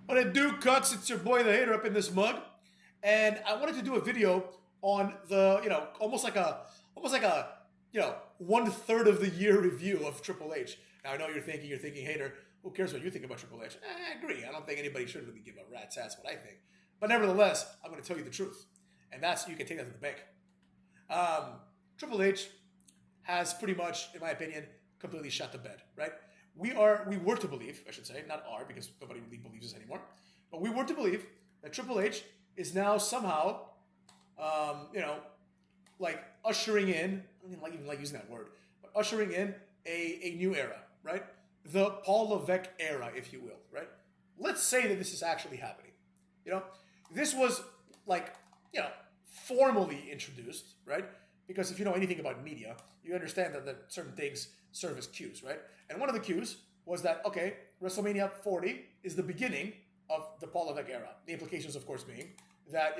What it do, Cuts? It's your boy, the hater, up in this mug, and I wanted to do a video on the, almost like a, 1/3 of the year review of Triple H. Now I know you're thinking, hater. Who cares what you think about Triple H? I agree. I don't think anybody should really give a rat's ass what I think, but nevertheless, I'm going to tell you the truth, and that's you can take that to the bank. Triple H has pretty much, in my opinion, completely shut the bed. Right? We were to believe, I should say, not are, because nobody really believes this anymore, but we were to believe that Triple H is now somehow, like ushering in, I don't even like using that word, but ushering in a new era, right? The Paul Levesque era, if you will, right? Let's say that this is actually happening. This was like, formally introduced, right? Because if you know anything about media, you understand that certain things serve as cues, right? And one of the cues was that, okay, WrestleMania 40 is the beginning of the Paul Levesque era. The implications, of course, being that,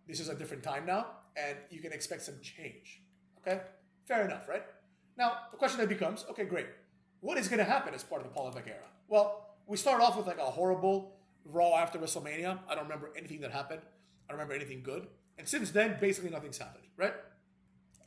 this is a different time now, and you can expect some change. Okay? Fair enough, right? Now, the question then becomes, okay, great. What is going to happen as part of the Paul Levesque era? Well, we start off with like a horrible Raw after WrestleMania. I don't remember anything that happened. I don't remember anything good. And since then, basically nothing's happened, right?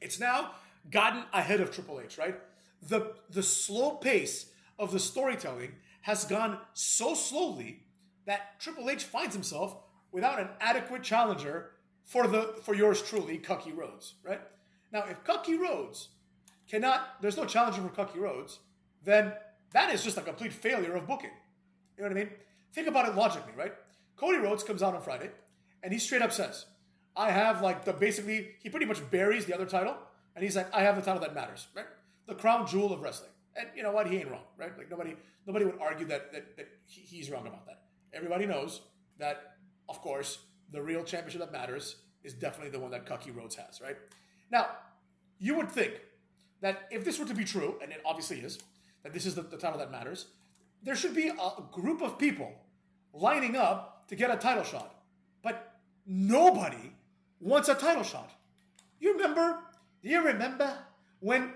It's now gotten ahead of Triple H, right? The slow pace of the storytelling has gone so slowly that Triple H finds himself without an adequate challenger for yours truly, Cucky Rhodes, right? Now, if Cucky Rhodes there's no challenger for Cucky Rhodes, then that is just a complete failure of booking. You know what I mean? Think about it logically, right? Cody Rhodes comes out on Friday, and he straight up says, I have he pretty much buries the other title, and he's like, I have the title that matters, right? The crown jewel of wrestling. And you know what? He ain't wrong, right? Like nobody would argue that he's wrong about that. Everybody knows that, of course, the real championship that matters is definitely the one that Cucky Rhodes has, right? Now, you would think that if this were to be true, and it obviously is, that this is the title that matters, there should be a group of people lining up to get a title shot. But nobody wants a title shot. Do you remember when,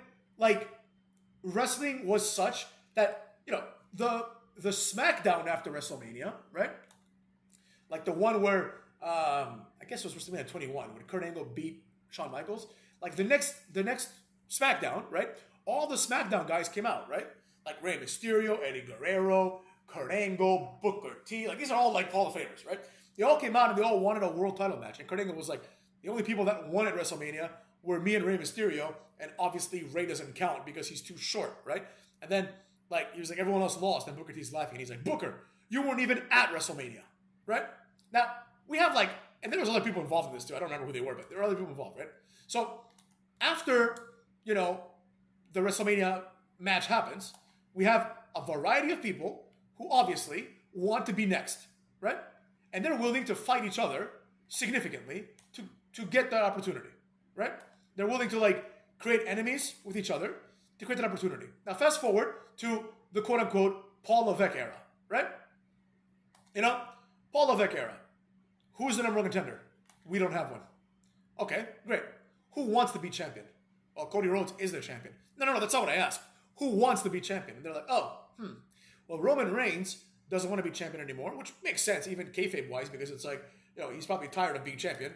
wrestling was such that, the SmackDown after WrestleMania, right? Like the one where, I guess it was WrestleMania 21, when Kurt Angle beat Shawn Michaels. Like the next SmackDown, right? All the SmackDown guys came out, right? Like Rey Mysterio, Eddie Guerrero, Kurt Angle, Booker T. Like these are all like Hall of Famers, right? They all came out and they all wanted a world title match. And Kurt Angle was like, the only people that won at WrestleMania were me and Rey Mysterio. And obviously Rey doesn't count because he's too short, right? And then he was like, everyone else lost. And Booker T's laughing. And he's like, Booker, you weren't even at WrestleMania, right? Now, we have and there was other people involved in this too. I don't remember who they were, but there were other people involved, right? So after, the WrestleMania match happens, we have a variety of people who obviously want to be next, right? And they're willing to fight each other significantly to get that opportunity, right? They're willing to create enemies with each other to create that opportunity. Now fast forward to the quote unquote Paul Levesque era, right? Paul Levesque era. Who is the number one contender? We don't have one. Okay, great. Who wants to be champion? Well, Cody Rhodes is their champion. No, that's not what I asked. Who wants to be champion? And they're like, well, Roman Reigns doesn't want to be champion anymore, which makes sense, even kayfabe-wise, because it's like, he's probably tired of being champion.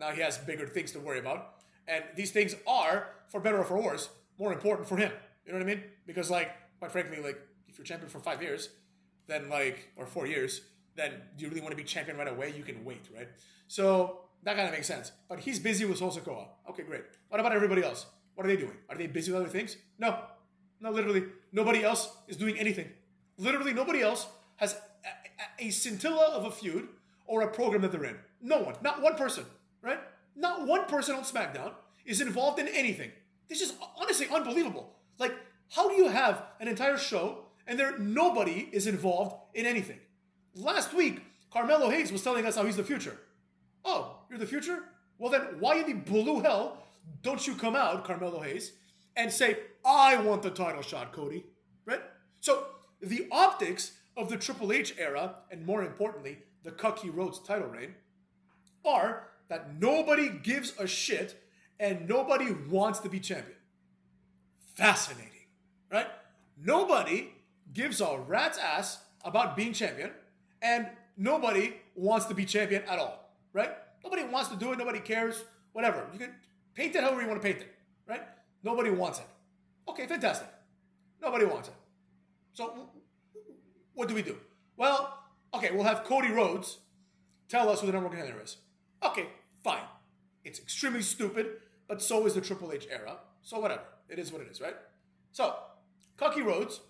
Now he has bigger things to worry about. And these things are, for better or for worse, more important for him. You know what I mean? Because, quite frankly, if you're champion for 5 years, then, or 4 years, then do you really want to be champion right away? You can wait, right? So that kind of makes sense. But he's busy with Hosokoa. Okay, great. What about everybody else? What are they doing? Are they busy with other things? No, literally. Nobody else is doing anything. Literally, nobody else has a scintilla of a feud or a program that they're in. No one. Not one person, right? Not one person on SmackDown is involved in anything. This is honestly unbelievable. How do you have an entire show and nobody is involved in anything? Last week, Carmelo Hayes was telling us how he's the future. Oh, you're the future? Well then, why in the blue hell don't you come out, Carmelo Hayes, and say, I want the title shot, Cody, right? So the optics of the Triple H era, and more importantly, the Cucky Rhodes title reign, are that nobody gives a shit and nobody wants to be champion. Fascinating, right? Nobody gives a rat's ass about being champion, and nobody wants to be champion at all, right? Nobody wants to do it. Nobody cares. Whatever. You can paint it however you want to paint it, right? Nobody wants it. Okay, fantastic. Nobody wants it. So what do we do? Well, okay, we'll have Cody Rhodes tell us who the number one contender is. Okay, fine. It's extremely stupid, but so is the Triple H era. So whatever. It is what it is, right? So, Cody Rhodes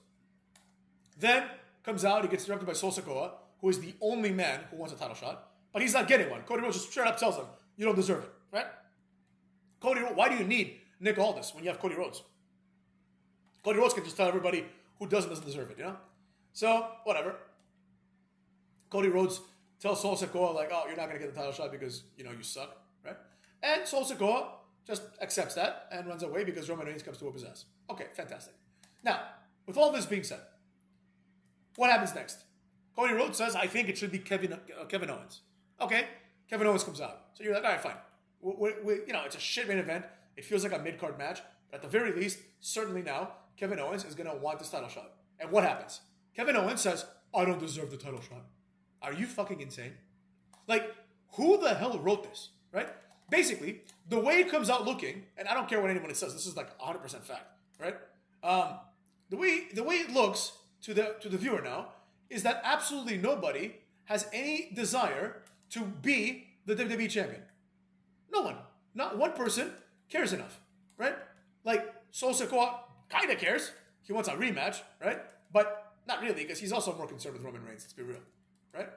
then comes out. He gets interrupted by Sol Sikoa, who is the only man who wants a title shot. But he's not getting one. Cody Rhodes just straight up tells him, you don't deserve it, right? Cody Rhodes, why do you need Nick Aldis when you have Cody Rhodes? Cody Rhodes can just tell everybody who doesn't deserve it, you know? So, whatever. Cody Rhodes tells Sol Sikoa, like, oh, you're not going to get the title shot because, you know, you suck, right? And Sol Sikoa just accepts that and runs away because Roman Reigns comes to whoop his ass. Okay, fantastic. Now, with all this being said, what happens next? Cody Rhodes says, I think it should be Kevin Owens. Okay, Kevin Owens comes out. So you're like, all right, fine. You know, it's a shit main event. It feels like a mid-card match. But at the very least, certainly now, Kevin Owens is going to want this title shot. And what happens? Kevin Owens says, I don't deserve the title shot. Are you fucking insane? Like, who the hell wrote this, right? Basically, the way it comes out looking, and I don't care what anyone says, this is like 100% fact, right? The way it looks to the viewer now is that absolutely nobody has any desire to be the WWE champion. No one. Not one person cares enough, right? Like, Sol Sikoa kind of cares. He wants a rematch, right? But not really, because he's also more concerned with Roman Reigns, let's be real, right?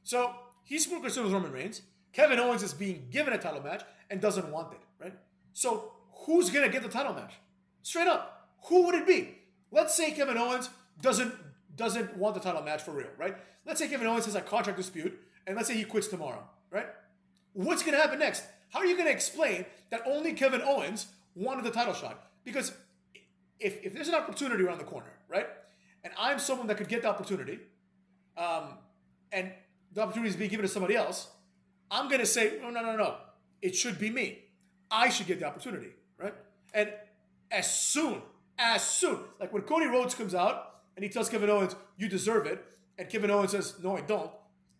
So, he's more concerned with Roman Reigns. Kevin Owens is being given a title match and doesn't want it, right? So, who's going to get the title match? Straight up, who would it be? Let's say Kevin Owens doesn't want the title match for real, right? Let's say Kevin Owens has a contract dispute, and let's say he quits tomorrow, right? What's going to happen next? How are you going to explain that only Kevin Owens wanted the title shot? Because if there's an opportunity around the corner, right? And I'm someone that could get the opportunity, and the opportunity is being given to somebody else, I'm going to say, no. It should be me. I should get the opportunity, right? And as soon, like when Cody Rhodes comes out and he tells Kevin Owens, you deserve it, and Kevin Owens says, no, I don't,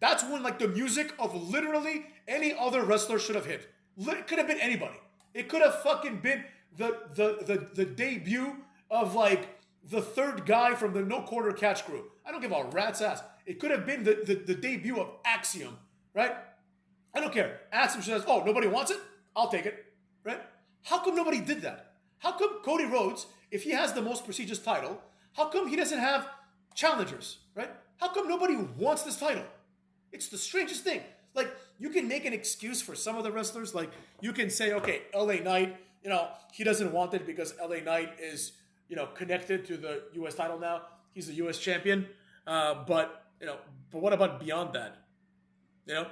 that's when like the music of literally any other wrestler should have hit. It could have been anybody. It could have fucking been the debut of like the third guy from the No Quarter Catch crew. I don't give a rat's ass. It could have been the debut of Axiom, right? I don't care. Axiom says, oh, nobody wants it? I'll take it, right? How come nobody did that? How come Cody Rhodes, if he has the most prestigious title, how come he doesn't have challengers, right? How come nobody wants this title? It's the strangest thing. Like, you can make an excuse for some of the wrestlers. Like, you can say, okay, LA Knight, you know, he doesn't want it because LA Knight is, you know, connected to the U.S. title now. He's the U.S. champion. But what about beyond that? You know?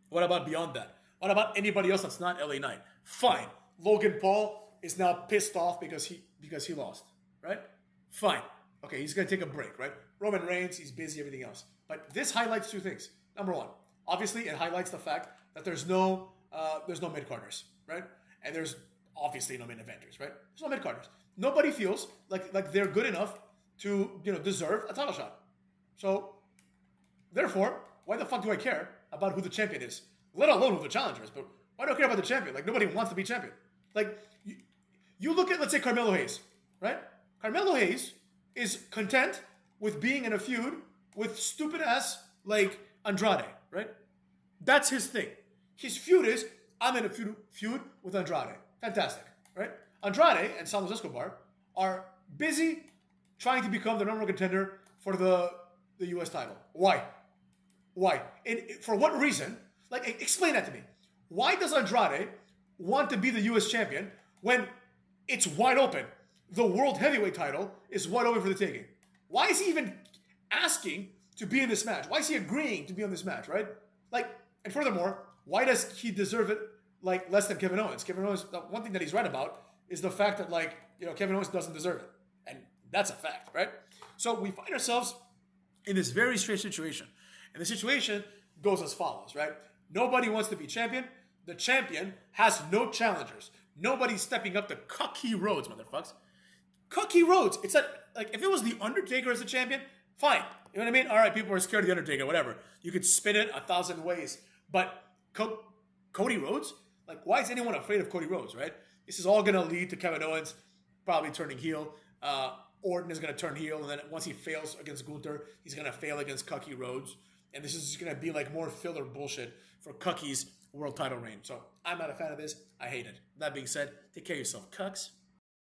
What about beyond that? What about anybody else that's not LA Knight? Fine. Logan Paul is now pissed off because he lost, right? Fine. Okay, he's going to take a break, right? Roman Reigns, he's busy, everything else. But this highlights two things. Number one, obviously it highlights the fact that there's no mid-carders, right? And there's obviously no main eventers, right? There's no mid-carders. Nobody feels like they're good enough to, deserve a title shot. So, therefore, why the fuck do I care about who the champion is? Let alone who the challenger is. But why do I care about the champion? Like, nobody wants to be champion. Like, you look at, let's say, Carmelo Hayes, right? Carmelo Hayes is content with being in a feud with stupid-ass, like, Andrade, right? That's his thing. His feud is, I'm in a feud with Andrade. Fantastic, right? Andrade and Santos Escobar are busy trying to become the number one contender for the U.S. title. Why? For what reason? Like, explain that to me. Why does Andrade want to be the U.S. champion when it's wide open? The world heavyweight title is wide open for the taking. Why is he even asking to be in this match? Why is he agreeing to be on this match, right? Like, and furthermore, why does he deserve it, like, less than Kevin Owens? Kevin Owens, the one thing that he's right about is the fact that, like, Kevin Owens doesn't deserve it. And that's a fact, right? So we find ourselves in this very strange situation. And the situation goes as follows, right? Nobody wants to be champion. The champion has no challengers. Nobody's stepping up to Cody Rhodes, motherfuckers. Cody Rhodes. It's like if it was The Undertaker as the champion, fine. You know what I mean? All right, people are scared of The Undertaker, whatever. You could spin it 1,000 ways. But Cody Rhodes? Like, why is anyone afraid of Cody Rhodes, right? This is all going to lead to Kevin Owens probably turning heel. Orton is going to turn heel, and then once he fails against Gunther, he's going to fail against Cucky Rhodes. And this is just going to be like more filler bullshit for Cucky's world title reign. So I'm not a fan of this. I hate it. That being said, take care of yourself, cucks.